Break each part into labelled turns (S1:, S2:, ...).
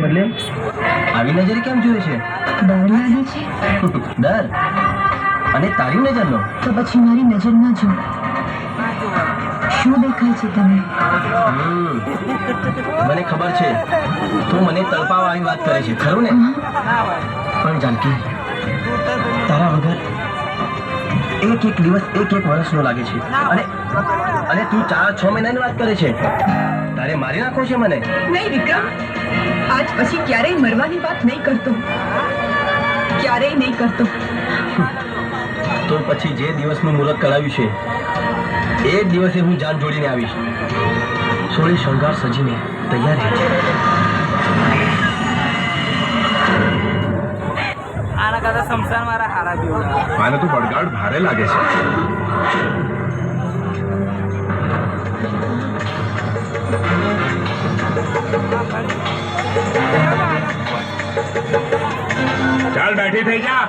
S1: એટલે આવી નજરે કેમ જોઈએ છે?
S2: ડર લાગે છે
S1: ડર? અને તારી નજરનો?
S2: તો પછી મારી નજર ના જો. શું દેખાય છે તને?
S1: મને ખબર છે તું મને તડપાવા આવી વાત કરે છે, ખરું ને? પણ જાનકી, તારા વગર એક એક દિવસ એક એક વર્ષનો લાગે છે. અને તું 4-6 મહિનાની વાત કરે છે. તારે મારી નાખો છે મને?
S2: નહીં વિક્રમ, આજ પછી ક્યારેય મરવાની વાત નહીં કરતો, ક્યારેય નહીં કરતો.
S1: તો પછી જે દિવસનું મુહૂર્ત કરાવ્યું છે એ જ દિવસે હું જાન જોડીને આવીશ. સોળે શણગાર સજીને તૈયાર રહેજે.
S3: આના કરતા સમસાન મારા હારા જેવું.
S4: મને તો બળગાડ ભારે લાગે છે. ચાલ બેઠી થઈ જા.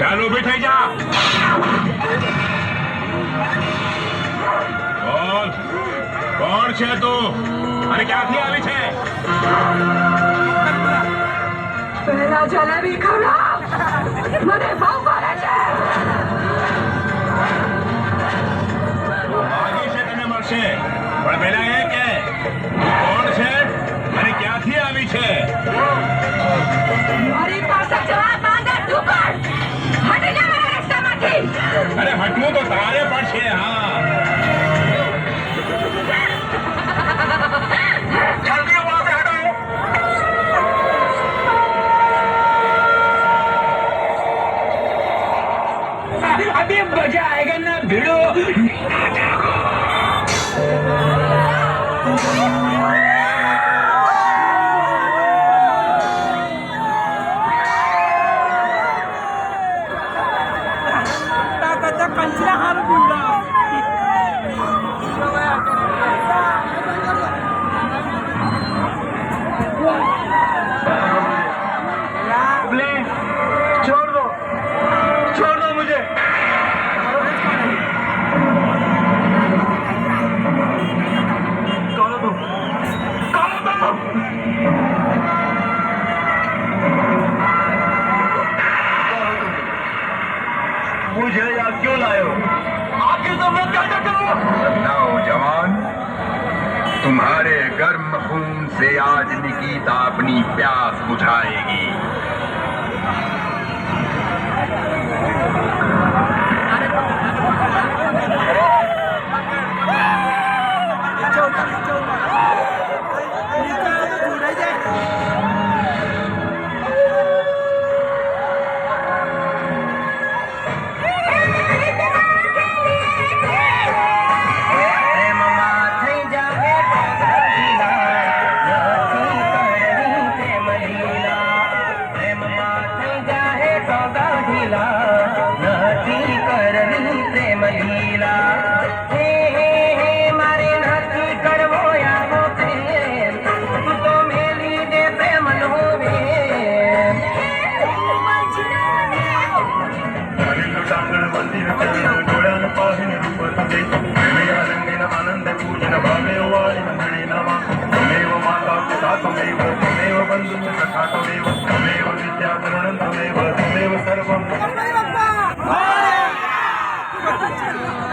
S4: ચાલ ઊભી થઈ જા. બોલ, કોણ છે તું અને ક્યાંથી આવી છે?
S2: પહેલા જલેબી ખવડાવ, મને બહુ ભારે છે.
S4: માગી છે તને મળશે, પણ પહેલા એ કે તું કોણ છે અને ક્યાંથી આવી છે?
S2: મારી પાસે જવાબ માંગે તું પણ. હટી જા મારા રસ્તામાંથી.
S4: અરે હટવું તો તારે પણ છે. હા, જલ્દી વહાં સે હટો.
S3: अभी मजा आएगा ना भिड़ो. कंचरा हार बुंदा
S1: छोड़ दो मुझे. मुझे यहाँ क्यों लाए हो? आपकी जरूरत क्या करूँ?
S4: नौजवान, तुम्हारे गर्म खून से आज निकिता अपनी प्यास बुझाएगी.